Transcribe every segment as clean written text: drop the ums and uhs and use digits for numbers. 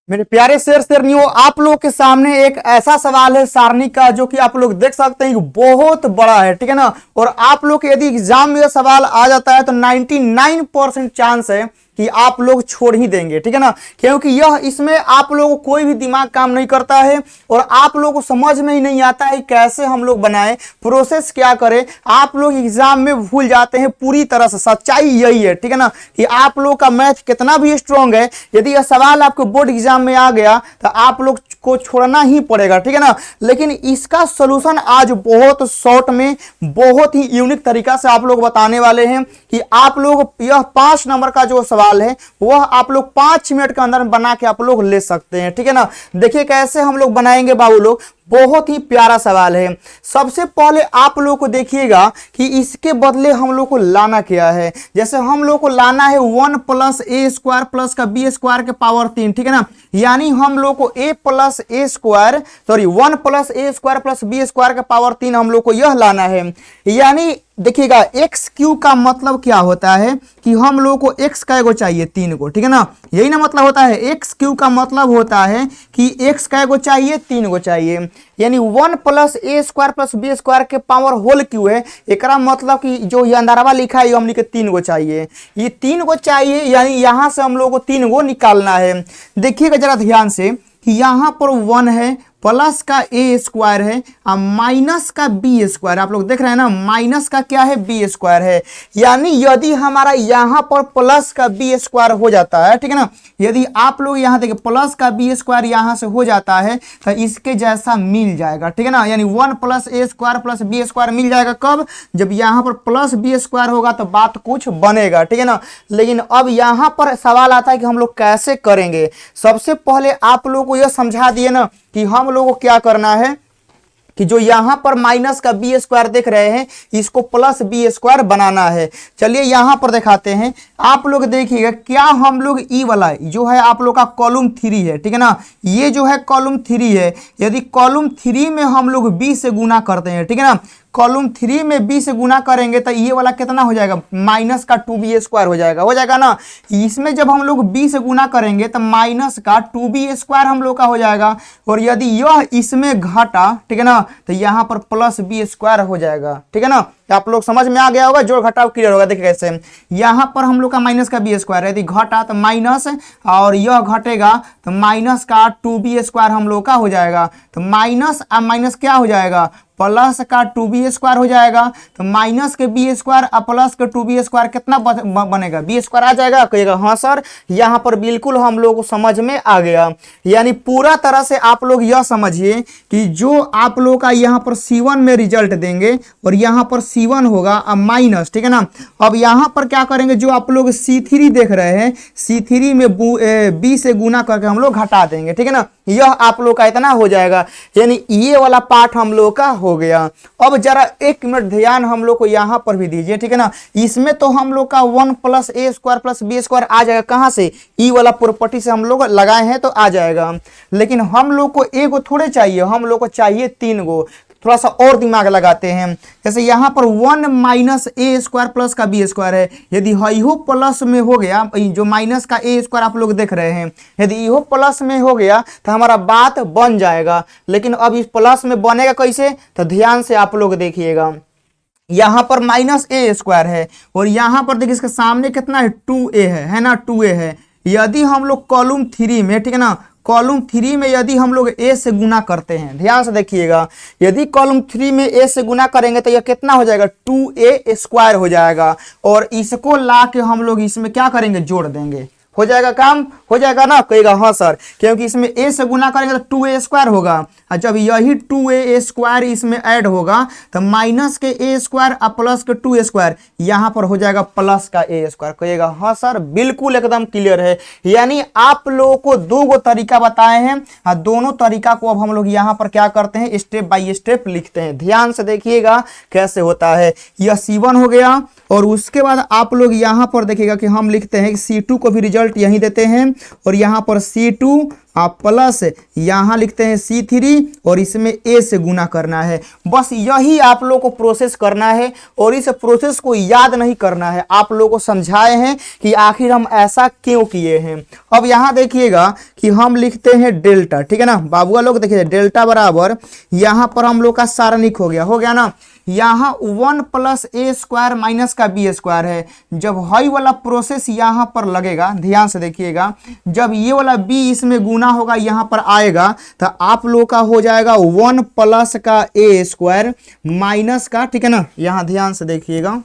मेरे प्यारे शेरनियों, आप लोग के सामने एक ऐसा सवाल है सारणी का जो कि आप लोग देख सकते हैं कि बहुत बड़ा है, ठीक है ना। और आप लोग के यदि एग्जाम में यह सवाल आ जाता है तो 99% चांस है कि आप लोग छोड़ ही देंगे, ठीक है ना। क्योंकि यह इसमें आप लोगों को कोई भी दिमाग काम नहीं करता है और आप लोगों को समझ में ही नहीं आता है कैसे हम लोग बनाएं, प्रोसेस क्या करें। आप लोग एग्जाम में भूल जाते हैं पूरी तरह से। सच्चाई यही है, ठीक है ना, कि आप लोग का मैथ कितना भी स्ट्रांग है, यदि यह सवाल आपको बोर्ड एग्जाम में आ गया तो आप लोग को छोड़ना ही पड़ेगा, ठीक है ना। लेकिन इसका सोल्यूशन आज बहुत शॉर्ट में, बहुत ही यूनिक तरीका से आप लोग बताने वाले हैं कि आप लोग यह 5 नंबर का जो सवाल है वह आप लोग 5 मिनट के अंदर बना के आप लोग ले सकते हैं, ठीक है ना। देखिए कैसे हम लोग बनाएंगे बाबू लोग, बहुत ही प्यारा सवाल है। सबसे पहले आप लोग को देखिएगा कि इसके बदले हम लोग को लाना क्या है। जैसे हम लोग को लाना है 1 + a² प्लस का b² के पावर 3, ठीक है ना। यानी हम लोग को 1 + a² प्लस b² के पावर 3 हम लोग को यह लाना है। यानी देखिएगा x³ का मतलब क्या होता है कि हम लोग को x का एगो चाहिए 3 गो, ठीक है ना। यही ना मतलब होता है। x³ का मतलब होता है कि x का एगो चाहिए 3 गो चाहिए। यानी 1 + a² प्लस b² के पावर होल क्यू है। एकरा मतलब कि जो ये अंदरवा लिखा है ये हमने के 3 गो चाहिए, ये 3 गो चाहिए। यानी यहां से हम लोग को 3 गो निकालना है। देखिएगा जरा ध्यान से कि यहां पर 1 है, प्लस का a² है और माइनस का b²। आप लोग देख रहे हैं ना, माइनस का क्या है, b² है। यानी यदि हमारा यहां पर प्लस का b² हो जाता है, ठीक है ना, यदि आप लोग यहां देखिए प्लस का b² यहां से हो जाता है तो इसके जैसा मिल जाएगा, ठीक है ना। यानी 1 + a² प्लस b² मिल जाएगा कब, जब यहां पर प्लस b² होगा तो बात कुछ बनेगा, ठीक है ना। लेकिन अब यहां पर सवाल आता है कि हम लोग कैसे करेंगे। सबसे पहले आप लोग को यह समझा दिए ना कि हम लोगों को क्या करना है कि जो यहां पर माइनस का b² देख रहे हैं इसको प्लस b² बनाना है। चलिए यहां पर दिखाते हैं। आप लोग देखिएगा क्या हम लोग ई वाला जो है आप लोग का कॉलम 3 है, ठीक है ना। ये जो है कॉलम 3 है। यदि कॉलम 3 में हम लोग b से गुना करते हैं, ठीक है ना, कॉलम 3 में b से गुना करेंगे तो ये वाला कितना हो जाएगा, माइनस का 2b² हो जाएगा ना। इसमें जब हम लोग b से गुना करेंगे तो माइनस का 2b² हम लोग का हो जाएगा। और यदि यह इसमें घटा, ठीक है ना, तो यहाँ पर प्लस b² हो जाएगा, ठीक है ना। आप लोग समझ में आ गया होगा, जोड़ घटाव क्लियर होगा। देखिए कैसे यहाँ पर हम लोग का माइनस का b² है, यदि घटा तो माइनस और यह घटेगा तो माइनस का 2b² हम लोग का हो जाएगा। तो माइनस और माइनस क्या हो जाएगा, प्लस का 2b² हो जाएगा। तो माइनस के b² और प्लस के 2b² कितना बनेगा, b² आ जाएगा। कहिएगा हाँ सर, यहाँ पर बिल्कुल हम लोग को समझ में आ गया। यानी पूरा तरह से आप लोग यह समझिए कि जो आप लोग का यहाँ पर C1 में रिजल्ट देंगे और यहाँ पर C1 होगा और माइनस, ठीक है ना। अब यहाँ पर क्या करेंगे, जो आप लोग C3 देख रहे हैं, C3 में b से गुना करके हम लोग घटा देंगे, ठीक है ना। यह आप लोग का इतना हो जाएगा। यानी ये वाला पार्ट हम लोग का हो गया। अब जरा 1 मिनट ध्यान हम लोग को यहाँ पर भी दीजिए, ठीक है ना। इसमें तो हम लोग का 1 + a² प्लस b² आ जाएगा। कहाँ से, ई वाला प्रॉपर्टी से हम लोग लगाए हैं तो आ जाएगा। लेकिन हम लोग को एगो थोड़े चाहिए, हम लोग को चाहिए 3 गो। थोड़ा सा और दिमाग लगाते हैं। जैसे यहाँ पर 1 - a² प्लस का b² है। यदि इहो प्लस में हो गया, जो माइनस का a² आप लोग देख रहे हैं, यदि इहो प्लस में हो गया तो हमारा बात बन जाएगा। लेकिन अब इस प्लस में बनेगा कैसे, तो ध्यान से आप लोग देखिएगा। यहाँ पर माइनस a² है और यहाँ पर देखिए इसके सामने कितना है, 2a है ना, 2a है। यदि हम लोग कॉलम 3 में, ठीक है ना, कॉलम 3 में यदि हम लोग a से गुना करते हैं, ध्यान से देखिएगा, यदि कॉलम 3 में a से गुना करेंगे तो यह कितना हो जाएगा, 2a² हो जाएगा। और इसको ला के हम लोग इसमें क्या करेंगे, जोड़ देंगे, हो जाएगा काम, हो जाएगा ना। कहेगा हाँ सर, क्योंकि इसमें a से गुना करेंगे तो 2a² होगा। और जब यही 2a² इसमें ऐड होगा तो माइनस के a² और प्लस के 2a², यहाँ पर हो जाएगा प्लस का a²। कहिएगा हाँ सर, बिल्कुल एकदम क्लियर है। यानी आप लोगों को 2 गो तरीका बताए हैं और दोनों तरीका को अब हम लोग यहाँ पर क्या करते हैं, स्टेप बाय स्टेप लिखते हैं। ध्यान से देखिएगा कैसे होता है। यह C1 हो गया और उसके बाद आप लोग यहाँ पर देखिएगा कि हम लिखते हैं कि C2 को भी रिजल्ट यहीं देते हैं और यहाँ पर C2 आप प्लस यहाँ लिखते हैं C3 और इसमें A से गुना करना है। बस यही आप लोग को प्रोसेस करना है और इस प्रोसेस को याद नहीं करना है। आप लोगों को समझाए हैं कि आखिर हम ऐसा क्यों किए हैं। अब यहाँ देखिएगा कि हम लिखते हैं डेल्टा, ठीक है ना बाबुआ लोग, देखिए डेल्टा बराबर यहाँ पर हम लोग का सारणिक हो गया ना। यहाँ 1 प्लस ए स्क्वायर माइनस का बी स्क्वायर है। जब हाई वाला प्रोसेस यहाँ पर लगेगा, ध्यान से देखिएगा, जब ये वाला बी इसमें गुना होगा यहाँ पर आएगा तो आप लोग का हो जाएगा 1 प्लस का ए स्क्वायर माइनस का, ठीक है ना। यहाँ ध्यान से देखिएगा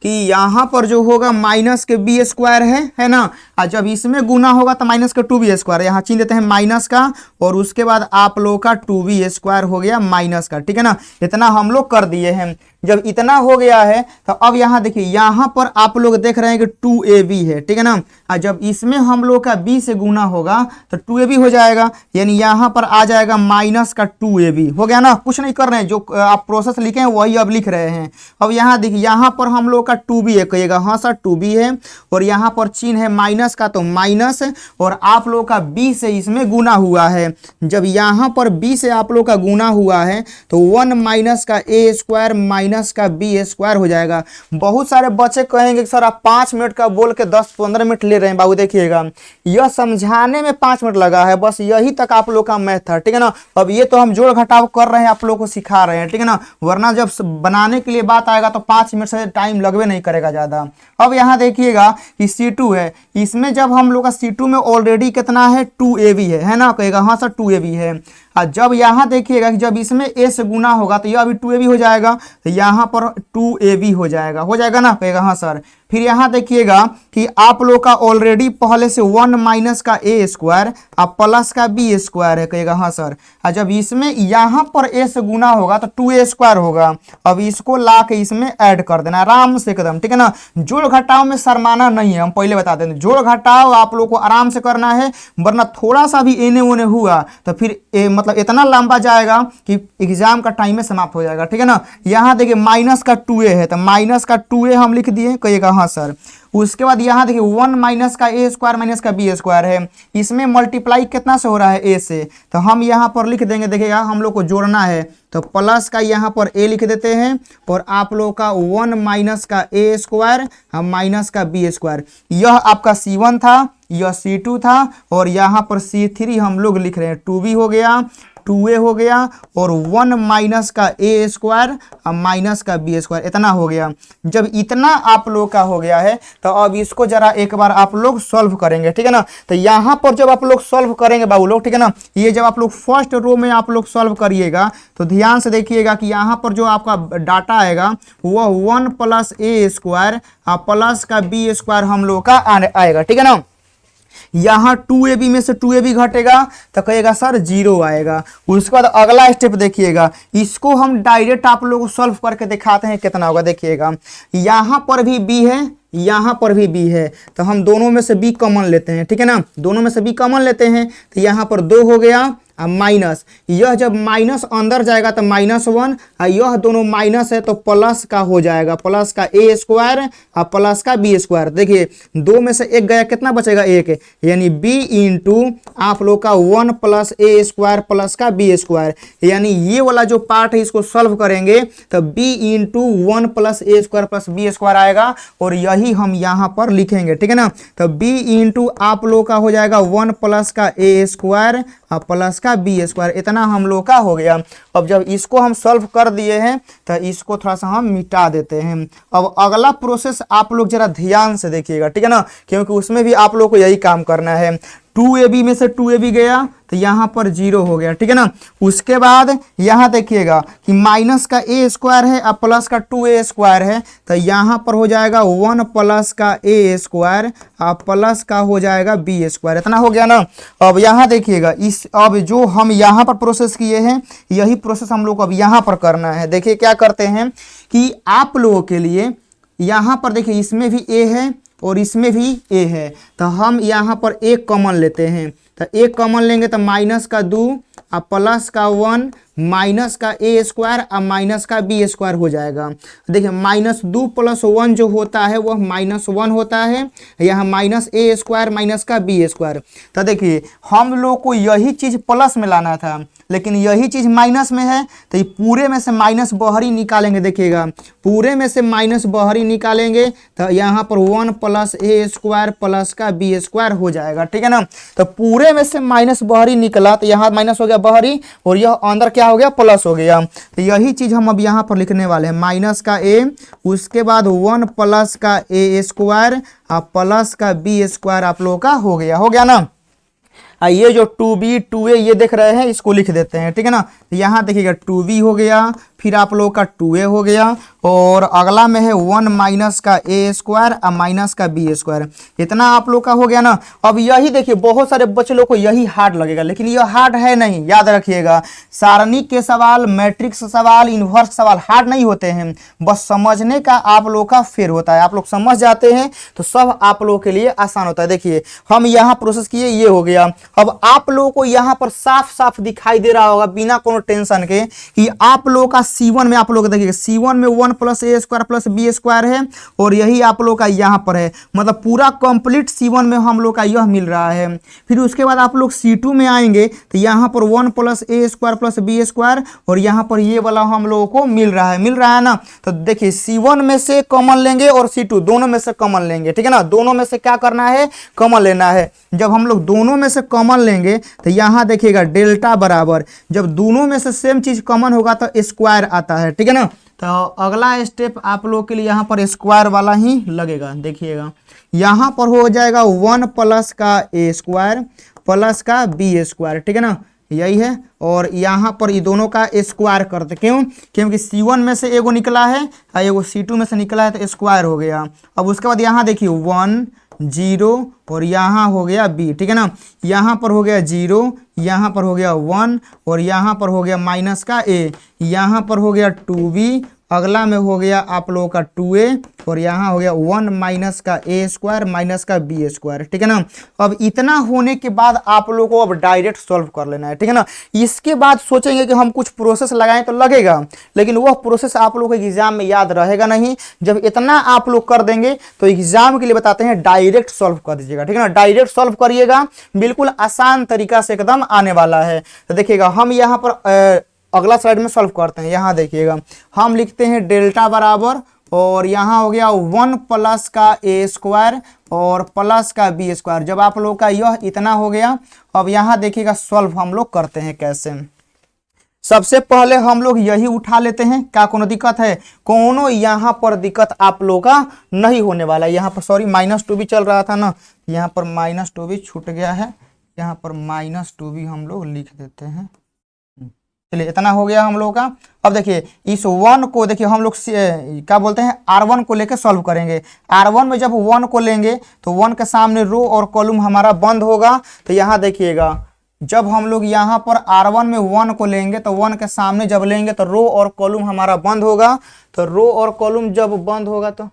कि यहाँ पर जो होगा माइनस के बी स्क्वायर है ना, और जब इसमें गुना होगा तो माइनस का 2b स्क्वायर, यहाँ चिन्ह देते हैं माइनस का और उसके बाद आप लोग का 2b स्क्वायर हो गया माइनस का, ठीक है ना। इतना हम लोग कर दिए हैं। जब इतना हो गया है तो अब यहाँ देखिए, यहाँ पर आप लोग देख रहे हैं कि 2ab है, ठीक है ना। और जब इसमें हम लोग का b से गुना होगा तो 2ab हो जाएगा, यानी यहाँ पर आ जाएगा माइनस का 2ab हो गया ना। कुछ नहीं कर रहे हैं, जो आप प्रोसेस लिखे हैं वही अब लिख रहे हैं। अब यहाँ देखिए, यहाँ पर हम लोग का 2b है, कहिएगा हाँ सर 2b है, और यहाँ पर चिन्ह है माइनस का तो माइनस, और आप लोग का b से इसमें गुना हुआ है। जब यहाँ पर b से आप लोग का गुना हुआ है तो 1 माइनस का a स्क्वायर माइनस का बी स्क्वायर हो जाएगा। बहुत सारे बच्चे कहेंगे सर आप 5 मिनट का बोल के 10-15 मिनट ले रहे हैं। बाबू देखिएगा, यह समझाने में 5 मिनट लगा है, बस यही तक आप लोग का मैथ था, ठीक है ना। अब ये तो हम जोड़ घटाव कर रहे हैं, आप लोग को सिखा रहे हैं, ठीक है ना, वरना जब बनाने के लिए बात आएगा तो 5 मिनट से टाइम लगवे नहीं करेगा ज़्यादा। अब यहाँ देखिएगा कि C2 है, इसमें जब हम लोग का C2 में ऑलरेडी कितना है 2ab है ना, कहेगा हाँ सर 2ab है। और जब यहाँ देखिएगा कि जब इसमें a से गुना होगा तो यह अभी 2ab हो जाएगा, तो यहाँ पर 2ab हो जाएगा ना, कहेगा हाँ सर। फिर यहाँ देखिएगा कि आप लोग का ऑलरेडी पहले से 1 माइनस का a स्क्वायर और प्लस का b स्क्वायर है, कहेगा हाँ सर। और जब इसमें यहाँ पर a से गुना होगा तो 2a स्क्वायर होगा। अब इसको ला के इसमें ऐड कर देना आराम से एकदम, ठीक है ना। जोड़ घटाव में शर्माना नहीं है, हम पहले बता दें। जोड़ घटाव आप लोग को आराम से करना है, वरना थोड़ा सा भी एने ओने हुआ तो फिर मतलब इतना लंबा जाएगा कि एग्जाम का टाइम में समाप्त हो जाएगा, ठीक है ना। यहाँ देखिए माइनस का 2a है तो माइनस का 2a हम लिख दिए, कहिएगा हाँ सर। उसके बाद यहाँ देखिए 1 माइनस का a स्क्वायर माइनस का b स्क्वायर है, इसमें मल्टीप्लाई कितना से हो रहा है a से, तो हम यहाँ पर लिख देंगे, देखिएगा हम लोग को जोड़ना है तो प्लस का यहाँ पर a लिख देते हैं और आप लोग का 1 माइनस का a स्क्वायर माइनस का b स्क्वायर। यह आपका C1 था, यह C2 था, और यहाँ पर C3 हम लोग लिख रहे हैं 2b हो गया, 2a हो गया, और 1 माइनस का a स्क्वायर माइनस का b स्क्वायर, इतना हो गया। जब इतना आप लोग का हो गया है तो अब इसको जरा एक बार आप लोग सॉल्व करेंगे, ठीक है ना। तो यहाँ पर जब आप लोग सॉल्व करेंगे बाबू लोग, ठीक है ना, ये जब आप लोग फर्स्ट रो में आप लोग सॉल्व करिएगा तो ध्यान से देखिएगा कि यहाँ पर जो आपका डाटा आएगा वह 1 प्लस a स्क्वायर प्लस का b स्क्वायर हम लोग का आएगा, ठीक है ना। यहाँ 2ab में से 2ab घटेगा तो कहेगा सर 0 आएगा। उसके बाद अगला स्टेप देखिएगा, इसको हम डायरेक्ट आप लोगों को सॉल्व करके दिखाते हैं कितना होगा। देखिएगा यहाँ पर भी b है, यहाँ पर भी b है, तो हम दोनों में से b कॉमन लेते हैं, ठीक है ना। दोनों में से b कॉमन लेते हैं तो यहाँ पर 2 हो गया माइनस, यह जब माइनस अंदर जाएगा तो -1, यह दोनों माइनस है तो प्लस का हो जाएगा, प्लस का a स्क्वायर और प्लस का b स्क्वायर। देखिए 2 में से 1 गया, कितना बचेगा 1, यानी b इंटू आप लोग का 1 प्लस a स्क्वायर प्लस का b स्क्वायर। यानी ये वाला जो पार्ट है इसको सॉल्व करेंगे तो b into 1 plus a square plus b square आएगा, और यही हम यहाँ पर लिखेंगे, ठीक है ना। तो b इंटू आप लोग का हो जाएगा 1 प्लस का a स्क्वायर प्लस का b स्क्वायर, इतना हम लोग का हो गया। अब जब इसको हम सॉल्व कर दिए हैं तो इसको थोड़ा सा हम मिटा देते हैं। अब अगला प्रोसेस आप लोग जरा ध्यान से देखिएगा, ठीक है ना, क्योंकि उसमें भी आप लोग को यही काम करना है। 2ab में से 2ab गया तो यहाँ पर 0 हो गया, ठीक है ना। उसके बाद यहाँ देखिएगा कि माइनस का a स्क्वायर है और प्लस का 2a स्क्वायर है, तो यहाँ पर हो जाएगा 1 प्लस का a स्क्वायर और प्लस का हो जाएगा b स्क्वायर, इतना हो गया ना। अब यहाँ देखिएगा इस, अब जो हम यहाँ पर प्रोसेस किए हैं यही प्रोसेस हम लोग को अब यहाँ पर करना है। देखिए क्या करते हैं कि आप लोगों के लिए यहाँ पर देखिए इसमें भी a है और इसमें भी a है, तो हम यहाँ पर एक कॉमन लेते हैं, तो एक कॉमन लेंगे तो माइनस का 2 अब प्लस का 1 माइनस का ए स्क्वायर और माइनस का बी स्क्वायर हो जाएगा। देखिए -2 + 1 जो होता है वह -1 होता है, यहाँ माइनस ए स्क्वायर माइनस का बी स्क्वायर। तो देखिए हम लोग को यही चीज़ प्लस में लाना था, लेकिन यही चीज़ माइनस में है, तो ये पूरे में से माइनस बाहरी निकालेंगे। देखिएगा पूरे में से माइनस बाहरी निकालेंगे तो यहाँ पर 1 + ए स्क्वायर प्लस का बी स्क्वायर हो जाएगा, ठीक है ना। तो पूरे में से माइनस बाहरी निकला तो यहाँ माइनस हो गया बाहरी और यह अंदर क्या हो गया, प्लस हो गया। तो यही चीज़ हम अब यहाँ पर लिखने वाले हैं, माइनस का ए, उसके बाद 1 + का ए स्क्वायर और प्लस का बी स्क्वायर आप लोगों का हो गया ना। ये जो 2b 2a ये देख रहे हैं, इसको लिख देते हैं, ठीक है ना। यहाँ देखिएगा 2b हो गया, फिर आप लोग का 2a हो गया, और अगला में है 1 माइनस का ए स्क्वायर और माइनस का बी स्क्वायर। इतना आप लोग का हो गया ना। अब यही देखिए बहुत सारे बच्चे लोग को यही हार्ड लगेगा, लेकिन यह हार्ड है नहीं, याद रखिएगा। सारणी के सवाल, मैट्रिक्स सवाल, इन्वर्स सवाल हार्ड नहीं होते हैं, बस समझने का आप लोग का फेर होता है। आप लोग समझ जाते हैं तो सब आप लोगों के लिए आसान होता है। देखिए हम यहाँ प्रोसेस किए, ये हो गया। अब आप लोगों को यहाँ पर साफ साफ दिखाई दे रहा होगा बिना कोनो टेंशन के कि आप लोगों का C1 में, आप लोग देखिए C1 में 1 + ए स्क्वायर प्लस बी स्क्वायर है, और यही आप लोग का यहाँ पर है, मतलब पूरा कंप्लीट C1 में हम लोग का यह मिल रहा है। फिर उसके बाद आप लोग C2 में आएंगे तो यहाँ पर 1 + ए स्क्वायर प्लस बी स्क्वायर, और यहाँ पर ये वाला हम लोगों को मिल रहा है ना। तो देखिए C1 में से कॉमन लेंगे और C2 दोनों में से कॉमन लेंगे, ठीक है ना। दोनों में से क्या करना है, कॉमन लेना है। जब हम लोग दोनों में से कॉमन लेंगे तो यहाँ देखिएगा डेल्टा बराबर, जब दोनों में से सेम चीज कॉमन होगा तो स्क्वायर आता है, ठीक है ना। तो अगला स्टेप आप लोग के लिए यहाँ पर स्क्वायर वाला ही लगेगा। देखिएगा यहाँ पर हो जाएगा 1 + का ए स्क्वायर प्लस का बी स्क्वायर, ठीक है ना, यही है। और यहाँ पर ये दोनों का स्क्वायर करते, क्यों, क्योंकि C1 में से एगो निकला है और एगो C2 में से निकला है तो स्क्वायर हो गया। अब उसके बाद यहाँ देखिए 1 0 और यहाँ हो गया b, ठीक है ना। यहाँ पर हो गया 0, यहाँ पर हो गया 1 और यहाँ पर हो गया माइनस का a, यहाँ पर हो गया 2b, अगला में हो गया आप लोगों का 2a, और यहाँ हो गया 1 माइनस का ए स्क्वायर माइनस का बी स्क्वायर, ठीक है ना। अब इतना होने के बाद आप लोगों को अब डायरेक्ट सॉल्व कर लेना है, ठीक है ना। इसके बाद सोचेंगे कि हम कुछ प्रोसेस लगाएं तो लगेगा, लेकिन वह प्रोसेस आप लोगों को एग्जाम में याद रहेगा नहीं। जब इतना आप लोग कर देंगे तो एग्जाम के लिए बताते हैं डायरेक्ट सॉल्व कर दीजिएगा, ठीक है ना। डायरेक्ट सॉल्व करिएगा, बिल्कुल आसान तरीका से एकदम आने वाला है। तो देखिएगा हम यहाँ पर अगला स्लाइड में सॉल्व करते हैं। यहाँ देखिएगा हम लिखते हैं डेल्टा बराबर, और यहाँ हो गया 1 + का ए स्क्वायर और प्लस का बी स्क्वायर। जब आप लोग का यह इतना हो गया, अब यहाँ देखिएगा सॉल्व हम लोग करते हैं कैसे। सबसे पहले हम लोग यही उठा लेते हैं, क्या कोनो दिक्कत है, कोनो यहाँ पर दिक्कत आप लोग का नहीं होने वाला है। यहाँ पर सॉरी -2b चल रहा था ना, यहाँ पर -2b छूट गया है, यहाँ पर -2b हम लोग लिख देते हैं। चलिए इतना हो गया हम लोगों का। अब देखिए इस 1 को देखिए हम लोग क्या बोलते हैं, R1 को लेकर सॉल्व करेंगे। R1 में जब 1 को लेंगे तो 1 के सामने रो और कॉलम हमारा बंद होगा। तो यहाँ देखिएगा जब हम लोग यहाँ पर R1 में 1 को लेंगे तो 1 के सामने जब लेंगे तो रो और कॉलम हमारा बंद होगा। तो रो और कॉलम जब बंद होगा तो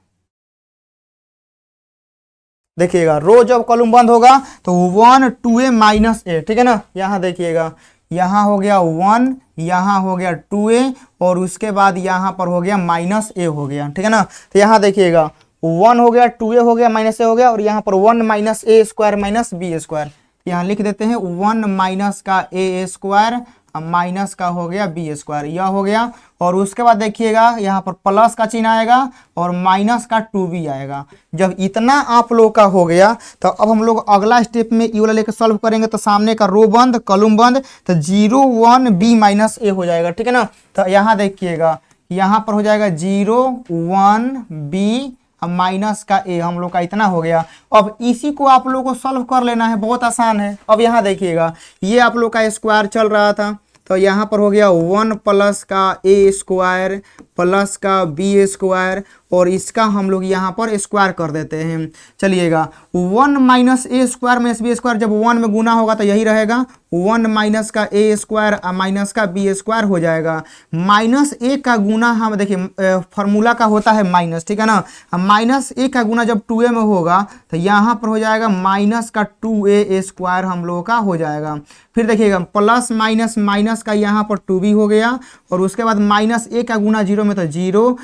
देखिएगा रो जब कॉलम बंद होगा तो 1 2a माइनस a, ठीक है ना। यहाँ देखिएगा यहाँ हो गया 1, यहाँ हो गया 2a और उसके बाद यहाँ पर हो गया -a हो गया, ठीक है ना। तो यहाँ देखिएगा 1 हो गया, 2a हो गया, -a हो गया, और यहाँ पर 1 - a square minus b square. यहाँ लिख देते हैं 1 माइनस का a स्क्वायर माइनस का हो गया बी स्क्वायर, यह हो गया। और उसके बाद देखिएगा यहाँ पर प्लस का चिन्ह आएगा और माइनस का 2b आएगा। जब इतना आप लोग का हो गया तो अब हम लोग अगला स्टेप में ये वाला लेकर सॉल्व करेंगे। तो सामने का रो बंद कॉलम बंद, तो 0 1 b - a हो जाएगा, ठीक है ना। तो यहाँ देखिएगा यहाँ पर हो जाएगा 0 1 b माइनस का a, हम लोग का इतना हो गया। अब इसी को आप लोगों को सॉल्व कर लेना है, बहुत आसान है। अब यहाँ देखिएगा ये आप लोग का स्क्वायर चल रहा था, तो यहाँ पर हो गया 1 + का a स्क्वायर प्लस का बी स्क्वायर और इसका हम लोग यहाँ पर स्क्वायर कर देते हैं। चलिएगा 1 माइनस ए स्क्वायर माइनस बी स्क्वायर जब 1 में गुना होगा तो यही रहेगा 1 माइनस का ए स्क्वायर माइनस का बी स्क्वायर हो जाएगा। माइनस ए का गुना हम देखिए फार्मूला का होता है माइनस, ठीक है ना। माइनस ए का गुना जब 2a में होगा तो यहाँ पर हो जाएगा माइनस का 2a स्क्वायर हम लोगों का हो जाएगा। फिर देखिएगा प्लस माइनस माइनस का यहाँ पर 2b हो गया और उसके बाद माइनस ए का गुना 0 में तो 0,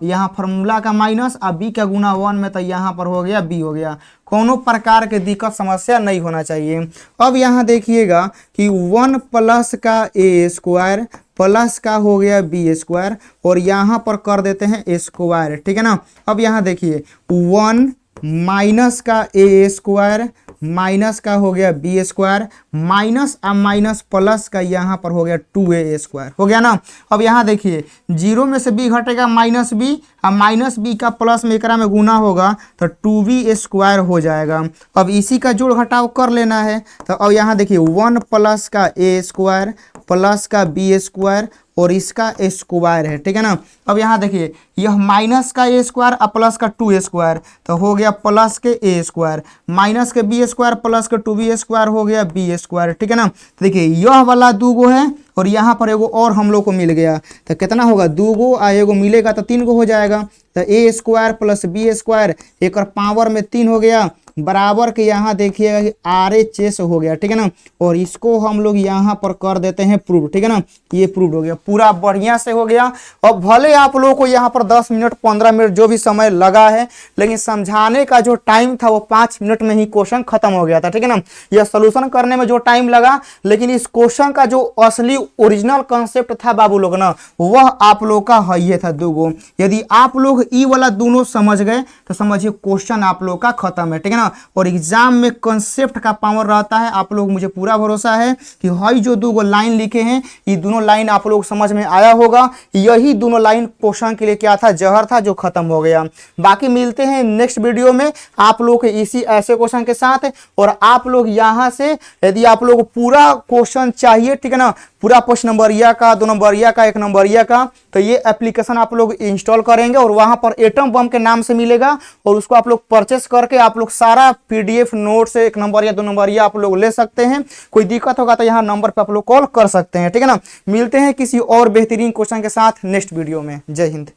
यहाँ फार्मूला का माइनस, अब बी का गुना 1 में तो यहाँ पर हो गया b हो गया। कोनो प्रकार के दिक्कत समस्या नहीं होना चाहिए। अब यहाँ देखिएगा कि 1 प्लस का ए स्क्वायर प्लस का हो गया बी स्क्वायर और यहाँ पर कर देते हैं स्क्वायर, ठीक है ना। अब यहाँ देखिए 1 माइनस का ए स्क्वायर माइनस का हो गया बी स्क्वायर माइनस अब माइनस प्लस का यहाँ पर हो गया 2a स्क्वायर हो गया ना। अब यहाँ देखिए 0 में से b घटेगा माइनस बी, अब माइनस बी का प्लस में एकरा में गुना होगा तो 2b स्क्वायर हो जाएगा। अब इसी का जोड़ घटाव कर लेना है। तो अब यहाँ देखिए 1 प्लस का ए स्क्वायर प्लस का बी स्क्वायर और इसका स्क्वायर है, ठीक है ना। अब यहाँ देखिए यह माइनस का ए स्क्वायर और प्लस का 2a स्क्वायर तो हो गया प्लस के ए स्क्वायर माइनस के बी स्क्वायर प्लस के 2b स्क्वायर हो गया बी स्क्वायर, ठीक है ना। तो देखिए यह वाला 2 गो है और यहाँ पर एगो और हम लोग को मिल गया तो कितना होगा 2 गो आ एगो मिलेगा तो 3 गो हो जाएगा। तो ए स्क्वायर प्लस बी स्क्वायर एक और पावर में 3 हो गया बराबर के यहाँ देखिएगा कि RHS हो गया, ठीक है ना। और इसको हम लोग यहाँ पर कर देते हैं प्रूव, ठीक है ना। ये प्रूव हो गया, पूरा बढ़िया से हो गया। अब भले आप लोगों को यहाँ पर 10 मिनट 15 मिनट जो भी समय लगा है, लेकिन समझाने का जो टाइम था वो 5 मिनट में ही क्वेश्चन खत्म हो गया था, ठीक है ना। यह सोल्यूशन करने में जो टाइम लगा, लेकिन इस क्वेश्चन का जो असली ओरिजिनल कॉन्सेप्ट था बाबू लोग ना, वह आप लोग का है ये था 2 गो। यदि आप लोग ई वाला दोनों समझ गए तो समझिए क्वेश्चन आप लोग का खत्म है, ठीक है ना। और एग्जाम में कॉन्सेप्ट का पावर रहता है। आप लोग मुझे पूरा भरोसा है कि हई जो 2 गो लाइन लिखे हैं ये दोनों लाइन आप लोग समझ में आया होगा। यही दोनों लाइन क्वेश्चन के लिए क्या था, जहर था जो खत्म हो गया। बाकी मिलते हैं नेक्स्ट वीडियो में आप लोग के इसी ऐसे क्वेश्चन के साथ। और आप लोग यहाँ से यदि आप लोग पूरा क्वेश्चन चाहिए, ठीक है ना, पूरा 5 नंबरिया का 2 नंबरिया का 1 नंबरिया का, तो ये एप्लीकेशन आप लोग इंस्टॉल करेंगे और वहां पर एटम बम के नाम से मिलेगा और उसको आप लोग परचेस करके आप लोग सारा PDF नोट से 1 नंबर या 2 नंबर या आप लोग ले सकते हैं। कोई दिक्कत होगा तो यहाँ नंबर पे आप लोग कॉल कर सकते हैं, ठीक है ना। मिलते हैं किसी और बेहतरीन क्वेश्चन के साथ नेक्स्ट वीडियो में। जय हिंद।